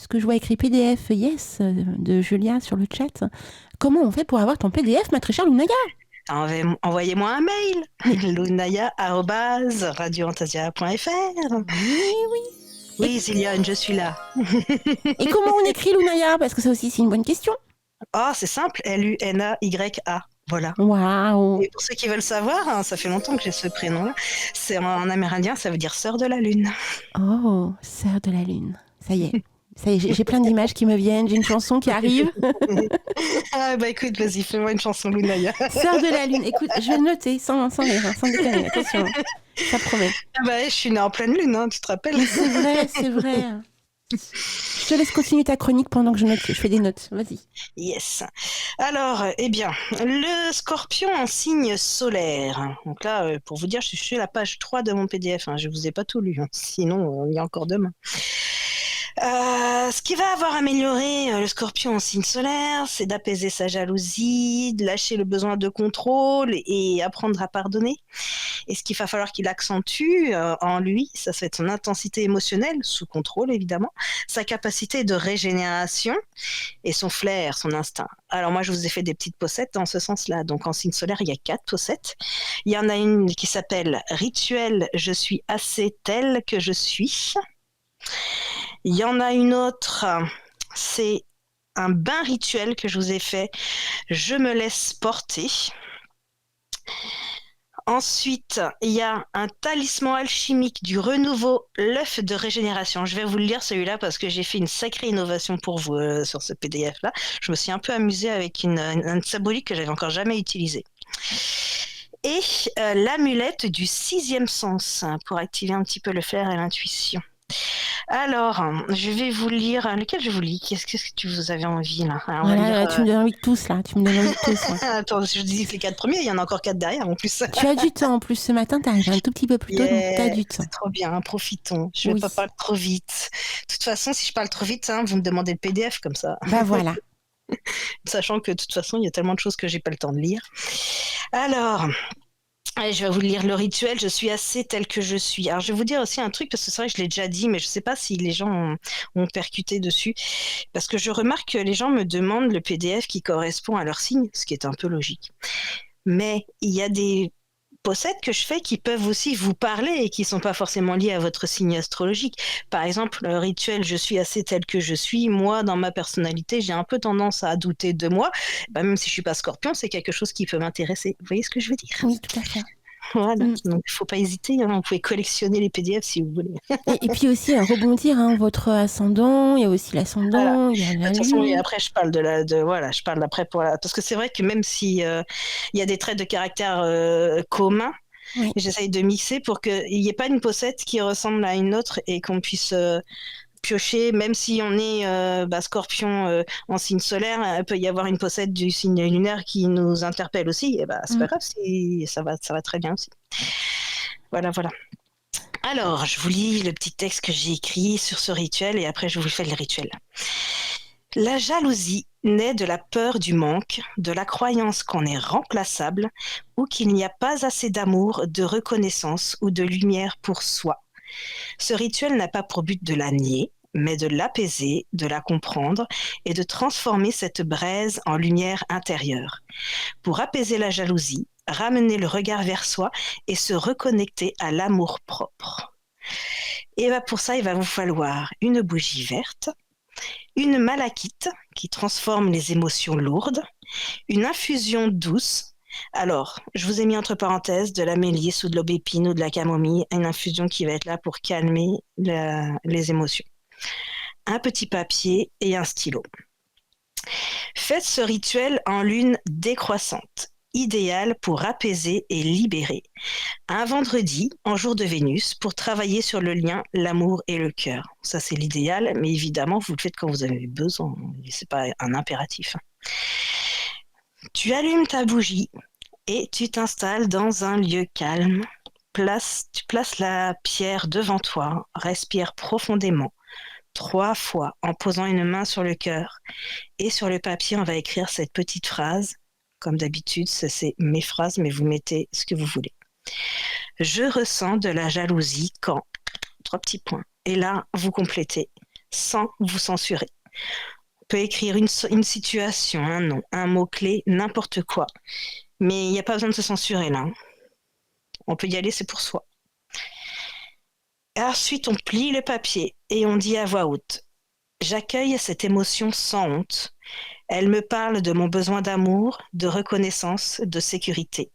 puisque je vois écrit PDF yes de Julia sur le chat. Comment on fait pour avoir ton PDF, ma très chère Lunaya? Envoyez-moi un mail, Mais- lunaya@radioantasia.fr. Oui. Oui, Ziliane, je suis là. Et comment on écrit Lunaya? Parce que ça aussi, c'est une bonne question. Ah, c'est simple, Lunaya. Voilà. Waouh. Et pour ceux qui veulent savoir, hein, ça fait longtemps que j'ai ce prénom-là. C'est en amérindien, ça veut dire sœur de la lune. Oh, sœur de la lune. Ça y est. Ça y est, j'ai plein d'images qui me viennent. J'ai une chanson qui arrive. Ah bah écoute, vas-y, fais-moi une chanson Lunaya. Sœur de la lune. Écoute, je vais noter sans rire, hein, sans déconner. Attention, ça promet. Ah bah, je suis née en pleine lune, hein, tu te rappelles? Mais c'est vrai, c'est vrai. Je te laisse continuer ta chronique pendant que je fais des notes. Vas-y. Yes. Alors, eh bien, le scorpion en signe solaire. Donc là, pour vous dire, je suis sur la page 3 de mon PDF. Hein, je vous ai pas tout lu, hein, sinon on y a encore demain. Ce qui va avoir amélioré le scorpion en signe solaire, c'est d'apaiser sa jalousie, de lâcher le besoin de contrôle et apprendre à pardonner. Et ce qu'il va falloir qu'il accentue en lui, ça va être son intensité émotionnelle, sous contrôle évidemment, sa capacité de régénération et son flair, son instinct. Alors moi, je vous ai fait des petites pochettes dans ce sens-là. Donc en signe solaire, il y a 4 pochettes. Il y en a une qui s'appelle Rituel, je suis assez telle que je suis. Il y en a une autre, c'est un bain rituel que je vous ai fait, je me laisse porter. Ensuite, il y a un talisman alchimique du renouveau, l'œuf de régénération. Je vais vous le lire celui-là parce que j'ai fait une sacrée innovation pour vous sur ce PDF-là. Je me suis un peu amusée avec une symbolique que j'avais encore jamais utilisée. Et l'amulette du 6e sens pour activer un petit peu le flair et l'intuition. Alors, je vais vous lire. Lequel je vous lis? Qu'est-ce que tu vous avez envie là? On va Voilà, lire, tu me donnes envie de tous, là. Tu me donnes envie de tous, là. Attends, je dis les 4 premiers, il y en a encore 4 derrière en plus. Tu as du temps en plus ce matin, t'es arrivé un tout petit peu plus tôt, donc t'as Yeah, du temps. c'est trop bien, profitons. Je vais Oui. pas parler trop vite. De toute façon, si je parle trop vite, hein, vous me demandez le PDF comme ça. Bah voilà. Sachant que de toute façon, il y a tellement de choses que j'ai pas le temps de lire. Alors, allez, je vais vous lire le rituel. Je suis assez telle que je suis. Alors, je vais vous dire aussi un truc, parce que c'est vrai que je l'ai déjà dit, mais je sais pas si les gens ont percuté dessus. Parce que je remarque que les gens me demandent le PDF qui correspond à leur signe, ce qui est un peu logique. Mais il y a des possèdes que je fais qui peuvent aussi vous parler et qui ne sont pas forcément liés à votre signe astrologique. Par exemple, le rituel je suis assez telle que je suis, moi, dans ma personnalité, j'ai un peu tendance à douter de moi. Bah, même si je ne suis pas scorpion, c'est quelque chose qui peut m'intéresser. Vous voyez ce que je veux dire? Oui, tout à fait. Voilà, donc il ne faut pas hésiter, hein. Vous pouvez collectionner les PDF si vous voulez. Et puis aussi, rebondir, hein, votre ascendant, il y a aussi Voilà. l'ascendant, il y a De la toute façon, et lune. après, je parle voilà, je parle après parce que c'est vrai que même si il y a des traits de caractère communs, Oui. j'essaye de mixer pour qu'il n'y ait pas une pochette qui ressemble à une autre et qu'on puisse piocher, même si on est scorpion en signe solaire, il peut y avoir une pochette du signe lunaire qui nous interpelle aussi. Et bah, c'est pas grave, ça va très bien aussi. Voilà, voilà. Alors, je vous lis le petit texte que j'ai écrit sur ce rituel et après je vous fais le rituel. La jalousie naît de la peur du manque, de la croyance qu'on est remplaçable ou qu'il n'y a pas assez d'amour, de reconnaissance ou de lumière pour soi. Ce rituel n'a pas pour but de la nier, mais de l'apaiser, de la comprendre et de transformer cette braise en lumière intérieure. Pour apaiser la jalousie, ramener le regard vers soi et se reconnecter à l'amour propre. Et pour ça, il va vous falloir une bougie verte, une malachite qui transforme les émotions lourdes, une infusion douce. Alors, je vous ai mis entre parenthèses de la mélisse ou de l'aubépine ou de la camomille, une infusion qui va être là pour calmer les émotions. Un petit papier et un stylo. Faites ce rituel en lune décroissante, idéal pour apaiser et libérer. Un vendredi, en jour de Vénus, pour travailler sur le lien, l'amour et le cœur. Ça, c'est l'idéal, mais évidemment, vous le faites quand vous avez besoin. C'est pas un impératif. Tu allumes ta bougie et tu t'installes dans un lieu calme. Tu places la pierre devant toi, respire profondément, 3 fois en posant une main sur le cœur. Et sur le papier, on va écrire cette petite phrase. Comme d'habitude, c'est mes phrases, mais vous mettez ce que vous voulez. Je ressens de la jalousie quand... 3 petits points. Et là, vous complétez. sans vous censurer. On peut écrire une situation, un nom, un mot-clé, n'importe quoi. Mais il n'y a pas besoin de se censurer là. On peut y aller, c'est pour soi. Et ensuite, on plie le papier et on dit à voix haute: j'accueille cette émotion sans honte. Elle me parle de mon besoin d'amour, de reconnaissance, de sécurité.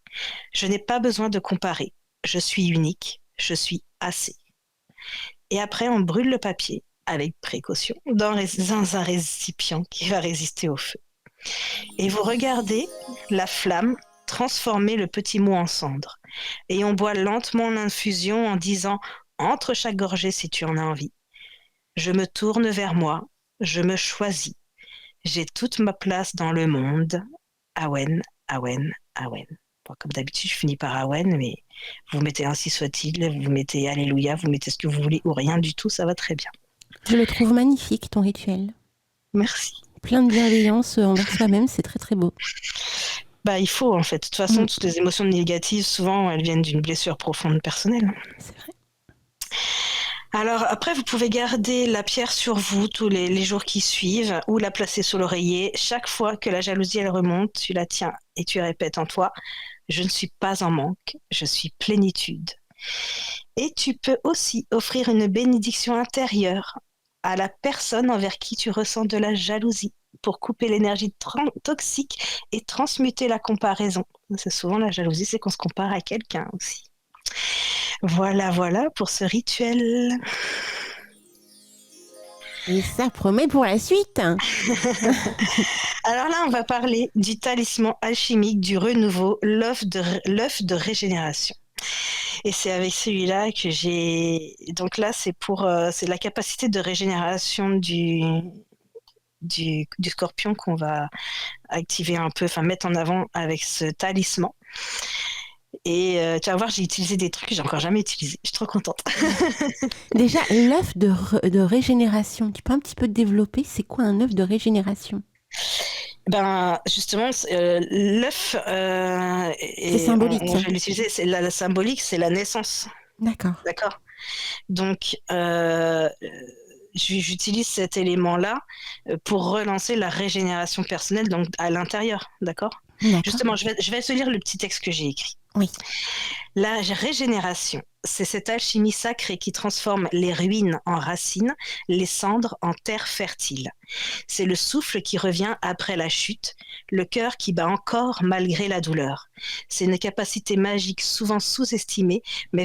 Je n'ai pas besoin de comparer. Je suis unique. Je suis assez. Et après, on brûle le papier avec précaution dans un récipient qui va résister au feu. Et vous regardez la flamme transformer le petit mot en cendre. Et on boit lentement l'infusion en disant entre chaque gorgée si tu en as envie: je me tourne vers moi, je me choisis. J'ai toute ma place dans le monde. Awen, Awen, Awen. Bon, comme d'habitude, je finis par Awen, mais vous mettez ainsi soit-il, vous mettez Alléluia, vous mettez ce que vous voulez ou rien du tout, ça va très bien. Je le trouve magnifique, ton rituel. Merci. Plein de bienveillance envers soi-même, c'est très très beau. Bah, il faut en fait. De toute façon, toutes les émotions négatives, souvent, elles viennent d'une blessure profonde personnelle. C'est vrai. Alors après, vous pouvez garder la pierre sur vous tous les jours qui suivent ou la placer sur l'oreiller. Chaque fois que la jalousie, elle remonte, tu la tiens et tu répètes en toi: je ne suis pas en manque, je suis plénitude. Et tu peux aussi offrir une bénédiction intérieure à la personne envers qui tu ressens de la jalousie pour couper l'énergie toxique et transmuter la comparaison. C'est souvent la jalousie, c'est qu'on se compare à quelqu'un aussi. Voilà, voilà pour ce rituel. Et ça promet pour la suite. Alors là, on va parler du talisman alchimique du renouveau, l'œuf de régénération. Et c'est avec celui-là que j'ai... Donc là, c'est la capacité de régénération du scorpion qu'on va activer un peu, enfin mettre en avant avec ce talisman. Et tu vas voir, j'ai utilisé des trucs que j'ai encore jamais utilisés. Je suis trop contente. Déjà, l'œuf de régénération, tu peux un petit peu développer, c'est quoi un œuf de régénération? Ben justement, l'œuf, C'est symbolique. je vais l'utiliser, c'est la symbolique, c'est la naissance. D'accord. D'accord. Donc, j'utilise cet élément-là pour relancer la régénération personnelle, donc à l'intérieur, d'accord? D'accord. Justement, je vais te lire le petit texte que j'ai écrit. Oui. La régénération, c'est cette alchimie sacrée qui transforme les ruines en racines, les cendres en terre fertile. C'est le souffle qui revient après la chute, le cœur qui bat encore malgré la douleur. C'est une capacité magique souvent sous-estimée, mais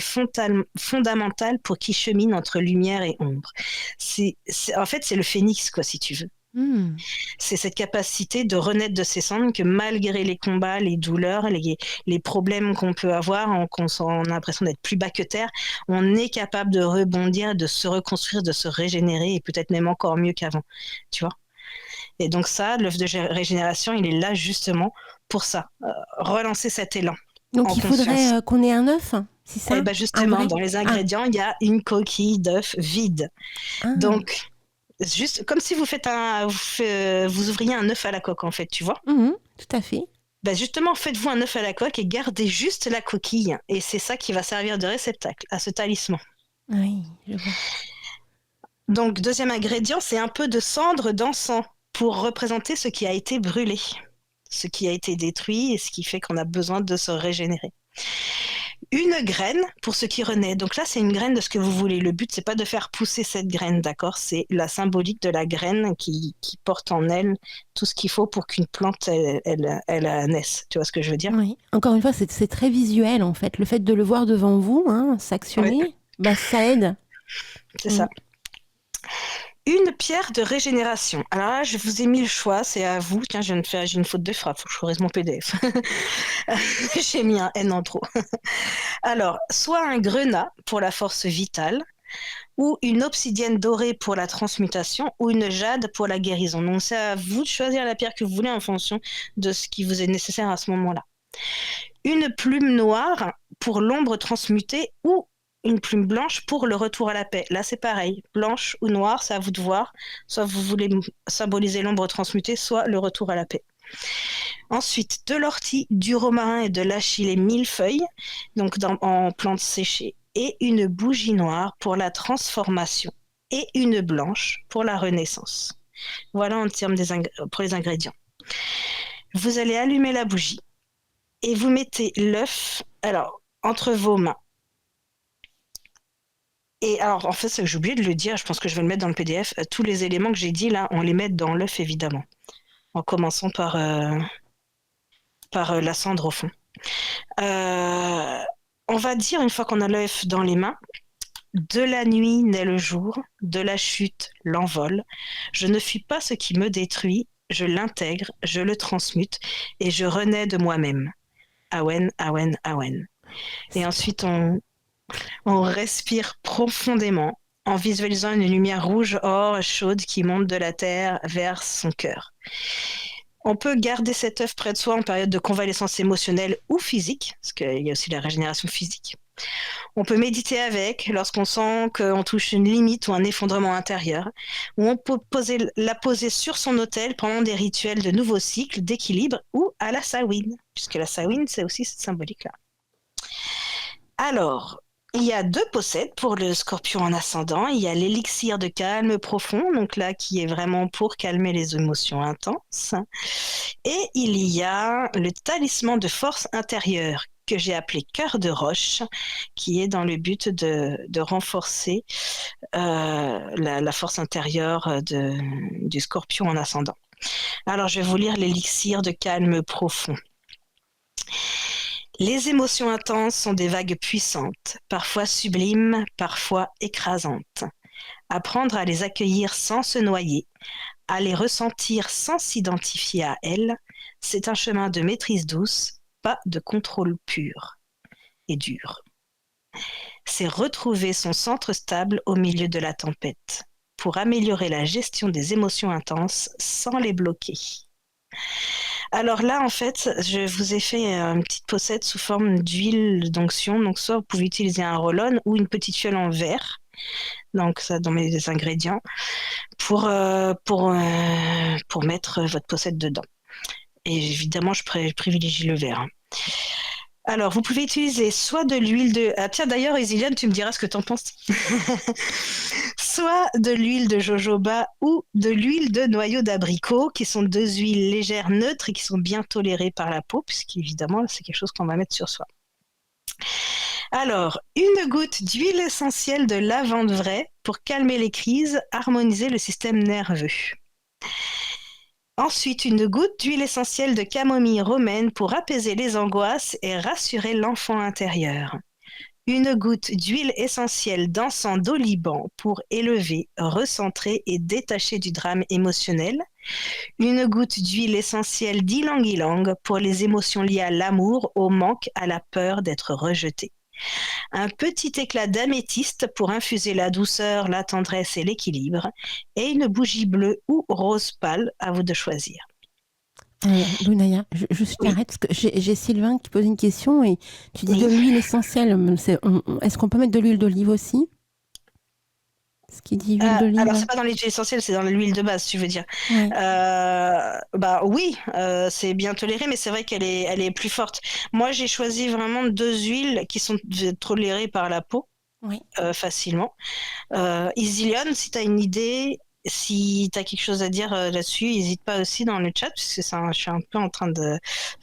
fondamentale pour qui chemine entre lumière et ombre. En fait, c'est le phénix, quoi, si tu veux. C'est cette capacité de renaître de ses cendres que malgré les combats, les douleurs, les problèmes qu'on peut avoir, qu'on a l'impression d'être plus bas que terre, on est capable de rebondir, de se reconstruire, de se régénérer et peut-être même encore mieux qu'avant, tu vois. Et donc ça, l'œuf de régénération, il est là justement pour ça, relancer cet élan. Donc il faudrait qu'on ait un œuf, c'est ça? Et ben justement, dans les ingrédients, il y a une coquille d'œuf vide. Donc juste comme si vous ouvriez un œuf à la coque en fait, tu vois. Tout à fait. Ben justement, faites-vous un œuf à la coque et gardez juste la coquille. Et c'est ça qui va servir de réceptacle à ce talisman. Oui, je vois. Donc, deuxième ingrédient, c'est un peu de cendre d'encens pour représenter ce qui a été brûlé, ce qui a été détruit et ce qui fait qu'on a besoin de se régénérer. Une graine pour ce qui renaît. Donc là, c'est une graine de ce que vous voulez. Le but, c'est pas de faire pousser cette graine, d'accord? C'est la symbolique de la graine qui porte en elle tout ce qu'il faut pour qu'une plante, elle naisse. Tu vois ce que je veux dire? Oui. Encore une fois, c'est très visuel, en fait. Le fait de le voir devant vous, s'actionner, ça aide. C'est ça. Une pierre de régénération. Alors là, je vous ai mis le choix, c'est à vous. Tiens, j'ai une faute de frappe, faut que je corrige mon PDF. J'ai mis un N en trop. Alors, soit un grenat pour la force vitale, ou une obsidienne dorée pour la transmutation, ou une jade pour la guérison. Donc c'est à vous de choisir la pierre que vous voulez en fonction de ce qui vous est nécessaire à ce moment-là. Une plume noire pour l'ombre transmutée, ou une plume blanche pour le retour à la paix. Là, c'est pareil. Blanche ou noire, c'est à vous de voir. Soit vous voulez symboliser l'ombre transmutée, soit le retour à la paix. Ensuite, de l'ortie, du romarin et de l'achillée millefeuille, donc en plantes séchées, et une bougie noire pour la transformation et une blanche pour la renaissance. Voilà en termes pour les ingrédients. Vous allez allumer la bougie et vous mettez l'œuf entre vos mains. Et alors, en fait, j'ai oublié de le dire, je pense que je vais le mettre dans le PDF. Tous les éléments que j'ai dit là, on les met dans l'œuf évidemment, en commençant par la cendre au fond. On va dire, une fois qu'on a l'œuf dans les mains, de la nuit naît le jour, de la chute l'envol. Je ne fuis pas ce qui me détruit, je l'intègre, je le transmute et je renais de moi-même. Awen, Awen, Awen. Et ensuite, on respire profondément en visualisant une lumière rouge or chaude qui monte de la terre vers son cœur. On peut garder cet œuf près de soi en période de convalescence émotionnelle ou physique, parce qu'il y a aussi la régénération physique. On peut méditer avec lorsqu'on sent qu'on touche une limite ou un effondrement intérieur, ou on peut la poser sur son autel pendant des rituels de nouveau cycle, d'équilibre ou à la Samhain, puisque la Samhain, c'est aussi cette symbolique-là. Alors, il y a 2 possèdes pour le scorpion en ascendant. Il y a l'élixir de calme profond, donc là qui est vraiment pour calmer les émotions intenses. Et il y a le talisman de force intérieure que j'ai appelé cœur de roche, qui est dans le but de renforcer la force intérieure du scorpion en ascendant. Alors je vais vous lire l'élixir de calme profond. Les émotions intenses sont des vagues puissantes, parfois sublimes, parfois écrasantes. Apprendre à les accueillir sans se noyer, à les ressentir sans s'identifier à elles, c'est un chemin de maîtrise douce, pas de contrôle pur et dur. C'est retrouver son centre stable au milieu de la tempête, pour améliorer la gestion des émotions intenses sans les bloquer. Alors là, en fait, je vous ai fait une petite pochette sous forme d'huile d'onction. Donc, soit vous pouvez utiliser un roll-on ou une petite fiole en verre. Donc, ça dans mes ingrédients pour mettre votre pochette dedans. Et évidemment, je privilégie le verre. Alors, vous pouvez utiliser soit de l'huile de... Ah tiens, d'ailleurs, Isiliane, tu me diras ce que tu en penses. Soit de l'huile de jojoba ou de l'huile de noyau d'abricot, qui sont 2 huiles légères, neutres et qui sont bien tolérées par la peau, puisqu'évidemment, c'est quelque chose qu'on va mettre sur soi. Alors, une goutte d'huile essentielle de lavande vraie pour calmer les crises, harmoniser le système nerveux. Ensuite, une goutte d'huile essentielle de camomille romaine pour apaiser les angoisses et rassurer l'enfant intérieur. Une goutte d'huile essentielle d'encens d'oliban pour élever, recentrer et détacher du drame émotionnel. Une goutte d'huile essentielle d'ylang-ylang pour les émotions liées à l'amour, au manque, à la peur d'être rejeté. Un petit éclat d'améthyste pour infuser la douceur, la tendresse et l'équilibre. Et une bougie bleue ou rose pâle, à vous de choisir. Lounaya, je t'arrête parce que j'ai Sylvain qui pose une question et tu dis de l'huile essentielle. Est-ce qu'on peut mettre de l'huile d'olive aussi? Ce qui dit huile d'olive. Alors, c'est pas dans l'huile essentielle, c'est dans l'huile de base, tu veux dire. Ouais. Oui, c'est bien toléré, mais c'est vrai qu'elle est plus forte. Moi, j'ai choisi vraiment 2 huiles qui sont tolérées par la peau facilement. Isiliane, si tu as une idée, si tu as quelque chose à dire là-dessus, n'hésite pas aussi dans le chat, parce que je suis un peu en train de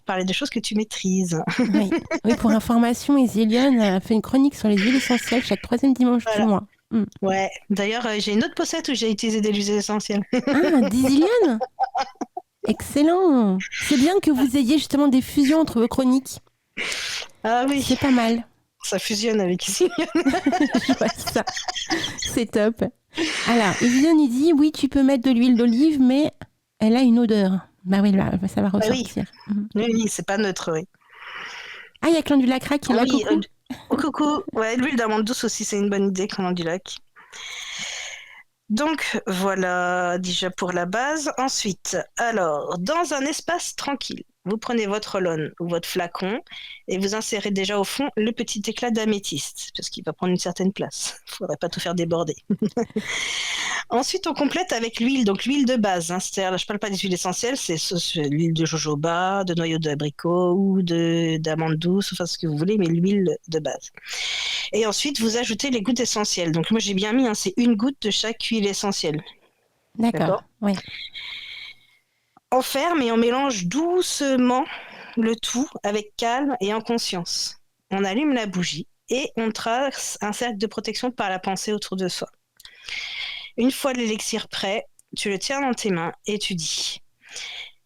parler de choses que tu maîtrises. Oui, pour information, Isiliane a fait une chronique sur les huiles essentielles chaque 3e dimanche du mois. Ouais, d'ailleurs, j'ai une autre pochette où j'ai utilisé des huiles essentielles. Ah, d'Isiliane. Excellent. C'est bien que vous ayez justement des fusions entre vos chroniques. Ah oui. C'est pas mal. Ça fusionne avec Isiliane. Je vois ça. C'est top. Alors, Isiliane, il dit, oui, tu peux mettre de l'huile d'olive, mais elle a une odeur. Bah oui, ça va ressortir. Oui, c'est pas neutre, oui. Ah, il y a Clan du Lac qui l'a, coucou. Coucou. Ouais, l'huile d'amande douce aussi, c'est une bonne idée, Clan du Lac. Donc, voilà déjà pour la base. Ensuite, alors, dans un espace tranquille, vous prenez votre lone ou votre flacon et vous insérez déjà au fond le petit éclat d'améthyste, parce qu'il va prendre une certaine place. Il ne faudrait pas tout faire déborder. Ensuite, on complète avec l'huile, donc l'huile de base. C'est-à-dire, je ne parle pas des huiles essentielles, c'est l'huile de jojoba, de noyau d'abricot ou d'amande douce, enfin ce que vous voulez, mais l'huile de base. Et ensuite, vous ajoutez les gouttes essentielles. Donc moi, j'ai bien mis, c'est une goutte de chaque huile essentielle. D'accord, oui. On ferme et on mélange doucement le tout avec calme et en conscience. On allume la bougie et on trace un cercle de protection par la pensée autour de soi. Une fois l'élixir prêt, tu le tiens dans tes mains et tu dis: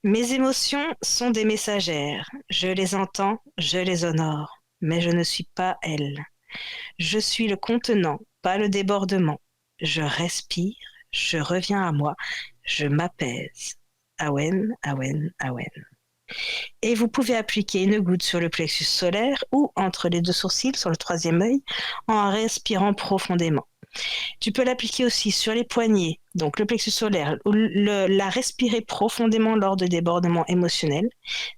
mes émotions sont des messagères. Je les entends, je les honore, mais je ne suis pas elles. Je suis le contenant, pas le débordement. Je respire, je reviens à moi, je m'apaise. Awen, Awen, Awen. Et vous pouvez appliquer une goutte sur le plexus solaire ou entre les deux sourcils, sur le troisième œil, en respirant profondément. Tu peux l'appliquer aussi sur les poignets, donc le plexus solaire, ou la respirer profondément lors de débordements émotionnels.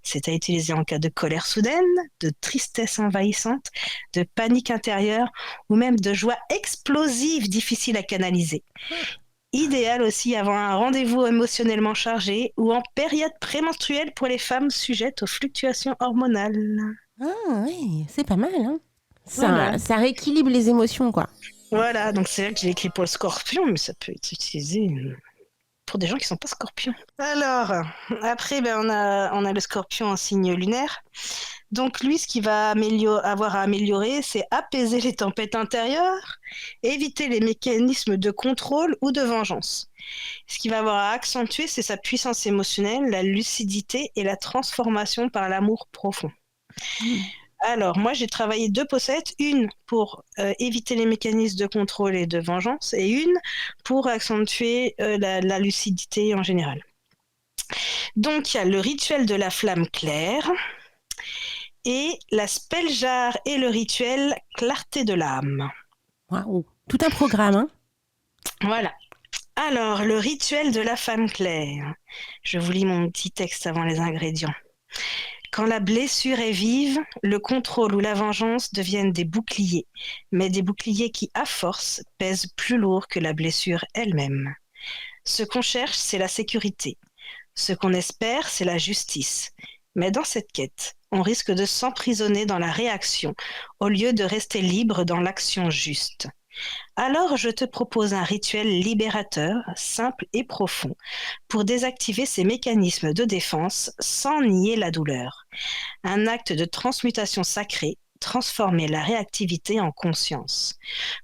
C'est à utiliser en cas de colère soudaine, de tristesse envahissante, de panique intérieure ou même de joie explosive difficile à canaliser. Idéal aussi avant un rendez-vous émotionnellement chargé ou en période prémenstruelle pour les femmes sujettes aux fluctuations hormonales. Ah oui, c'est pas mal, hein. Voilà. Ça rééquilibre les émotions, quoi. Voilà, donc c'est là que j'ai écrit pour le scorpion, mais ça peut être utilisé pour des gens qui ne sont pas scorpions. Alors, après, on a le scorpion en signe lunaire. Donc lui, ce qu'il va avoir à améliorer, c'est apaiser les tempêtes intérieures, éviter les mécanismes de contrôle ou de vengeance. Ce qu'il va avoir à accentuer, c'est sa puissance émotionnelle, la lucidité et la transformation par l'amour profond. Alors, moi, j'ai travaillé 2 pochettes, une pour éviter les mécanismes de contrôle et de vengeance, et une pour accentuer la lucidité en général. Donc, il y a le rituel de la flamme claire et la spelljar et le rituel clarté de l'âme. Waouh, tout un programme, hein. Voilà. Alors, le rituel de la flamme claire. Je vous lis mon petit texte avant les ingrédients. Quand la blessure est vive, le contrôle ou la vengeance deviennent des boucliers, mais des boucliers qui, à force, pèsent plus lourd que la blessure elle-même. Ce qu'on cherche, c'est la sécurité. Ce qu'on espère, c'est la justice. Mais dans cette quête, on risque de s'emprisonner dans la réaction au lieu de rester libre dans l'action juste. Alors je te propose un rituel libérateur, simple et profond, pour désactiver ces mécanismes de défense sans nier la douleur. Un acte de transmutation sacrée, transformer la réactivité en conscience,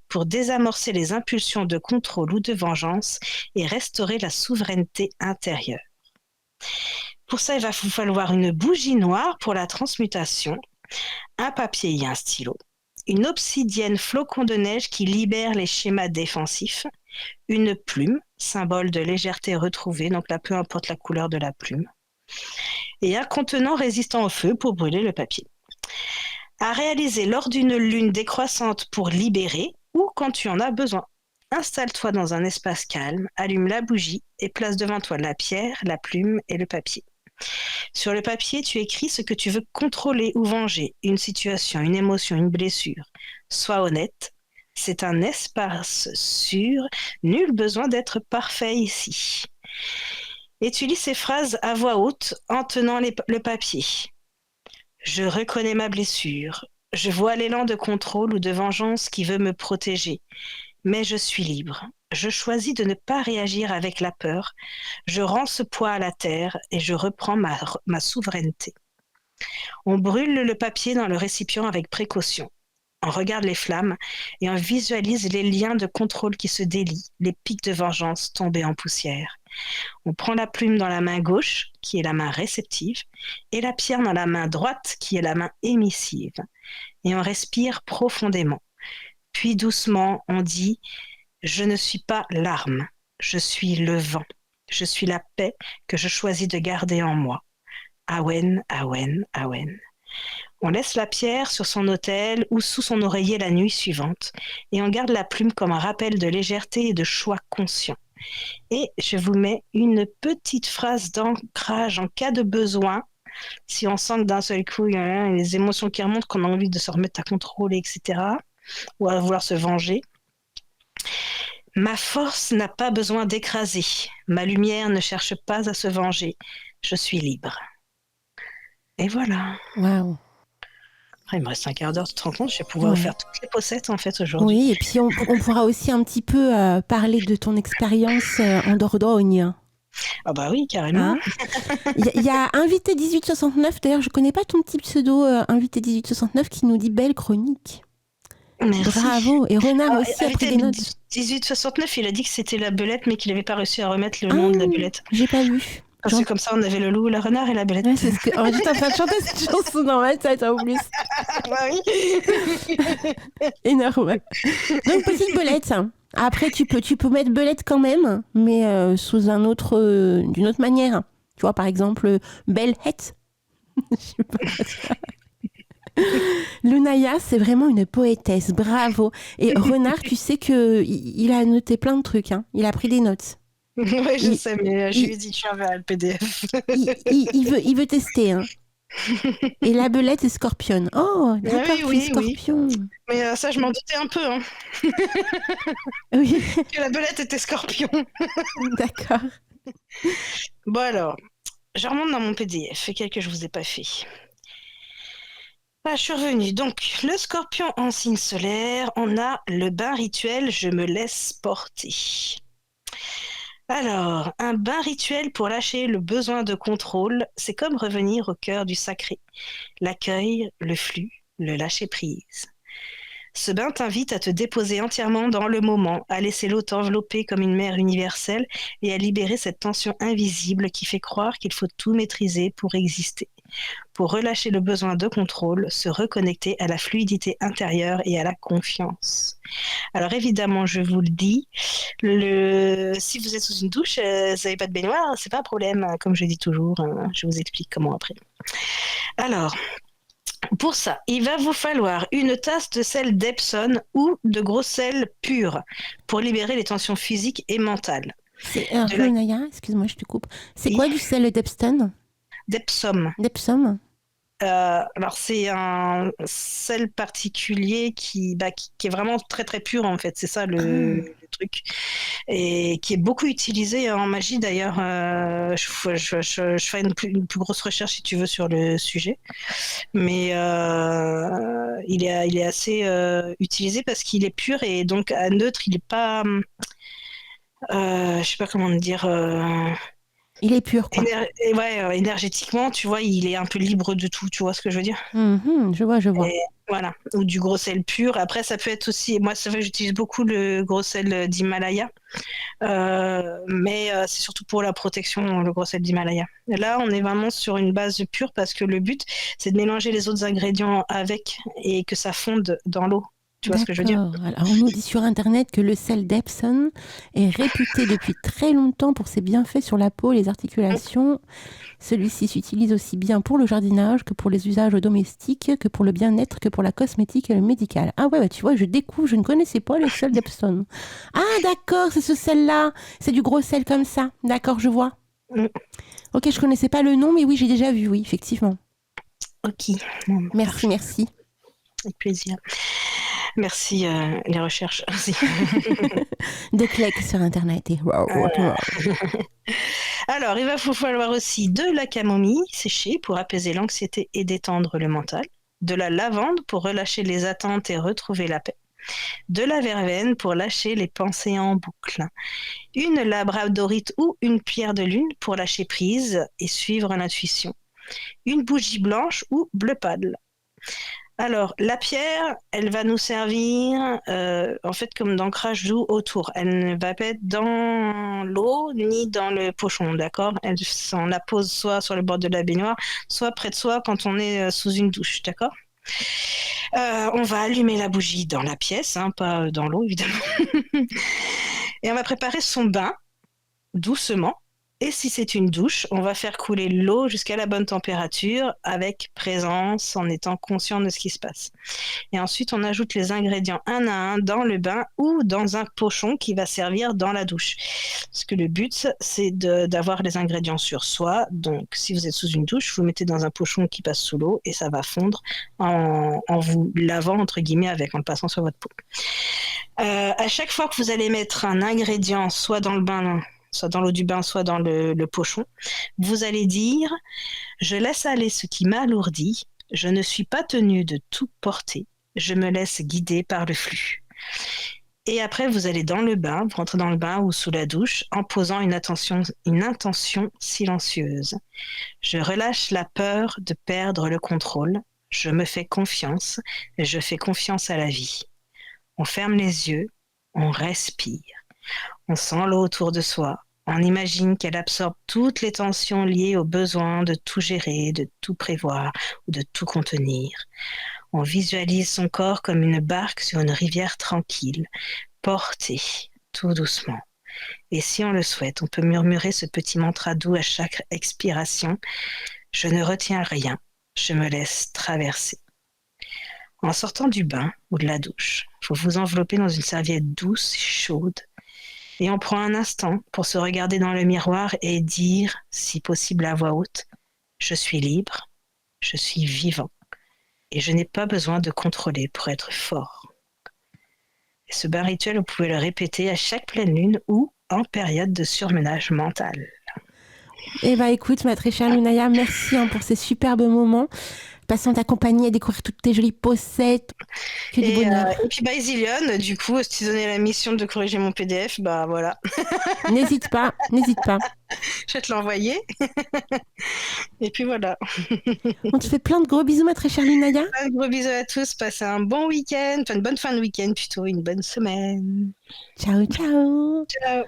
pour désamorcer les impulsions de contrôle ou de vengeance et restaurer la souveraineté intérieure. Pour ça, il va vous falloir une bougie noire pour la transmutation, un papier et un stylo, une obsidienne flocon de neige qui libère les schémas défensifs, une plume, symbole de légèreté retrouvée, donc là, peu importe la couleur de la plume, et un contenant résistant au feu pour brûler le papier. À réaliser lors d'une lune décroissante pour libérer ou quand tu en as besoin. Installe-toi dans un espace calme, allume la bougie et place devant toi la pierre, la plume et le papier. Sur le papier, tu écris ce que tu veux contrôler ou venger, une situation, une émotion, une blessure. Sois honnête, c'est un espace sûr, nul besoin d'être parfait ici. Et tu lis ces phrases à voix haute en tenant le papier. Je reconnais ma blessure, je vois l'élan de contrôle ou de vengeance qui veut me protéger, mais je suis libre. Je choisis de ne pas réagir avec la peur. Je rends ce poids à la terre et je reprends ma souveraineté. On brûle le papier dans le récipient avec précaution. On regarde les flammes et on visualise les liens de contrôle qui se délient, les pics de vengeance tombés en poussière. On prend la plume dans la main gauche, qui est la main réceptive, et la pierre dans la main droite, qui est la main émissive. Et on respire profondément. Puis doucement, on dit « Je ne suis pas l'arme, je suis le vent. Je suis la paix que je choisis de garder en moi. Awen, Awen, Awen. » On laisse la pierre sur son autel ou sous son oreiller la nuit suivante et on garde la plume comme un rappel de légèreté et de choix conscient. Et je vous mets une petite phrase d'ancrage en cas de besoin Si on sent que d'un seul coup, il y a les émotions qui remontent, qu'on a envie de se remettre à contrôler, etc., ou à vouloir se venger. Ma force n'a pas besoin d'écraser. Ma lumière ne cherche pas à se venger. Je suis libre. Et voilà. Waouh. Après, il me reste un quart d'heure, tu te rends compte, je vais pouvoir Ouais. faire toutes les pocettes en fait aujourd'hui. Oui, et puis on pourra aussi un petit peu parler de ton expérience en Dordogne. Ah bah oui, carrément. Hein, il y a Invité 1869, d'ailleurs je connais pas ton petit pseudo Invité 1869 qui nous dit belle chronique. Merci. Bravo. Et Renard Alors, aussi a pris invité des notes. 1869, il a dit que c'était la belette, mais qu'il n'avait pas réussi à remettre le nom de la belette. J'ai pas vu. Parce que comme ça, on avait le loup, le renard et la belette. Ouais, c'est ce que. Oh, j'étais en train de chanter cette chanson dans ma tête en plus. Bah oui. Énorme. Donc petite belette. Après tu peux mettre belette quand même, mais sous un autre, d'une autre manière. Tu vois par exemple bellette. Je sais pas. Lunaya, c'est vraiment une poétesse, bravo. Et Renard, tu sais que il a noté plein de trucs, hein. Il a pris des notes. Ouais, je Il- sais, mais je il- lui ai dit, tu enverras le PDF. il veut tester, hein. Et la belette est scorpion. Oh, d'accord, Oui, tu es oui, oui. scorpion. Mais ça, je m'en doutais un peu, hein, Oui, que la belette était scorpion. d'accord. Bon alors, je remonte dans mon PDF, quel que je vous ai pas fait. Ah, je suis revenue. Donc, le scorpion en signe solaire, on a le bain rituel, je me laisse porter. Alors, un bain rituel pour lâcher le besoin de contrôle, c'est comme revenir au cœur du sacré. L'accueil, le flux, le lâcher-prise. Ce bain t'invite à te déposer entièrement dans le moment, à laisser l'eau t'envelopper comme une mer universelle et à libérer cette tension invisible qui fait croire qu'il faut tout maîtriser pour exister. Pour relâcher le besoin de contrôle, se reconnecter à la fluidité intérieure et à la confiance. Alors évidemment, je vous le dis, si vous êtes sous une douche, vous n'avez pas de baignoire, c'est pas un problème, comme je dis toujours, hein, je vous explique comment après. Alors, pour ça, il va vous falloir une tasse de sel d'Epsom ou de gros sel pur pour libérer les tensions physiques et mentales. C'est De la... Lunaya, excuse-moi, je te coupe. C'est Oui, quoi du sel d'Epsom? d'Epsom. D'Epsom? Alors c'est un sel particulier qui est vraiment très très pur en fait, c'est ça Ah, le truc, et qui est beaucoup utilisé en magie d'ailleurs. Je ferai une plus grosse recherche si tu veux sur le sujet, mais il est assez utilisé parce qu'il est pur et donc à neutre, il est pas, je sais pas comment dire. il est pur, quoi. Énergétiquement, tu vois, il est un peu libre de tout, tu vois ce que je veux dire? Mhm, je vois, je vois. Et voilà, ou du gros sel pur. Après, ça peut être aussi, moi, c'est vrai que j'utilise beaucoup le gros sel d'Himalaya, mais c'est surtout pour la protection, le gros sel d'Himalaya. Et là, on est vraiment sur une base pure parce que le but, c'est de mélanger les autres ingrédients avec et que ça fonde dans l'eau. Tu vois ce que je veux dire? D'accord. Alors, on nous dit sur Internet que le sel d'Epsom est réputé depuis très longtemps pour ses bienfaits sur la peau et les articulations. Celui-ci s'utilise aussi bien pour le jardinage que pour les usages domestiques, que pour le bien-être, que pour la cosmétique et le médical. Ah ouais, bah, tu vois, je découvre, je ne connaissais pas le sel d'Epsom. Ah d'accord, c'est ce sel-là. C'est du gros sel comme ça. D'accord, je vois. Mm. Ok, je connaissais pas le nom, mais oui, j'ai déjà vu, oui, effectivement. Ok, bon, bah, Merci, parfait. merci. Avec plaisir. Merci les recherches. De clics sur Internet et Alors, il va vous falloir aussi de la camomille séchée pour apaiser l'anxiété et détendre le mental, de la lavande pour relâcher les attentes et retrouver la paix, de la verveine pour lâcher les pensées en boucle, une labradorite ou une pierre de lune pour lâcher prise et suivre l'intuition, une bougie blanche ou bleu pâle. Alors, la pierre, elle va nous servir en fait comme d'ancrage doux autour. Elle ne va pas être dans l'eau ni dans le pochon, d'accord? On la pose soit sur le bord de la baignoire, soit près de soi quand on est sous une douche, d'accord? On va allumer la bougie dans la pièce, hein, pas dans l'eau évidemment. Et on va préparer son bain doucement. Et si c'est une douche, on va faire couler l'eau jusqu'à la bonne température avec présence, en étant conscient de ce qui se passe. Et ensuite, on ajoute les ingrédients un à un dans le bain ou dans un pochon qui va servir dans la douche. Parce que le but, c'est d'avoir les ingrédients sur soi. Donc, si vous êtes sous une douche, vous mettez dans un pochon qui passe sous l'eau et ça va fondre en vous lavant, entre guillemets, en le passant sur votre peau. À chaque fois que vous allez mettre un ingrédient, soit dans le bain, soit dans l'eau du bain, soit dans le pochon, vous allez dire « Je laisse aller ce qui m'alourdit, je ne suis pas tenu de tout porter, je me laisse guider par le flux. » Et après, vous allez dans le bain, vous rentrez dans le bain ou sous la douche en posant une intention silencieuse. Je relâche la peur de perdre le contrôle, je me fais confiance et je fais confiance à la vie. On ferme les yeux, on respire, on sent l'eau autour de soi, on imagine qu'elle absorbe toutes les tensions liées au besoin de tout gérer, de tout prévoir ou de tout contenir. On visualise son corps comme une barque sur une rivière tranquille, portée tout doucement. Et si on le souhaite, on peut murmurer ce petit mantra doux à chaque expiration. Je ne retiens rien, je me laisse traverser. En sortant du bain ou de la douche, vous vous enveloppez dans une serviette douce, chaude, et on prend un instant pour se regarder dans le miroir et dire, si possible à voix haute, je suis libre, je suis vivant, et je n'ai pas besoin de contrôler pour être fort. Et ce bain rituel, vous pouvez le répéter à chaque pleine lune ou en période de surmenage mental. Eh bien, écoute, ma très chère Lunaya, merci pour ces superbes moments. Passons t'accompagner à découvrir toutes tes jolies poussettes. Que du bonheur. Et puis, Zillion, du coup, si tu donnais la mission de corriger mon PDF, voilà. N'hésite pas, n'hésite pas. Je vais te l'envoyer. Et puis voilà. On te fait plein de gros bisous, ma très chère Lunaya. Un gros bisous à tous. Passez un bon week-end, enfin une bonne fin de week-end plutôt, une bonne semaine. Ciao, ciao. Ciao.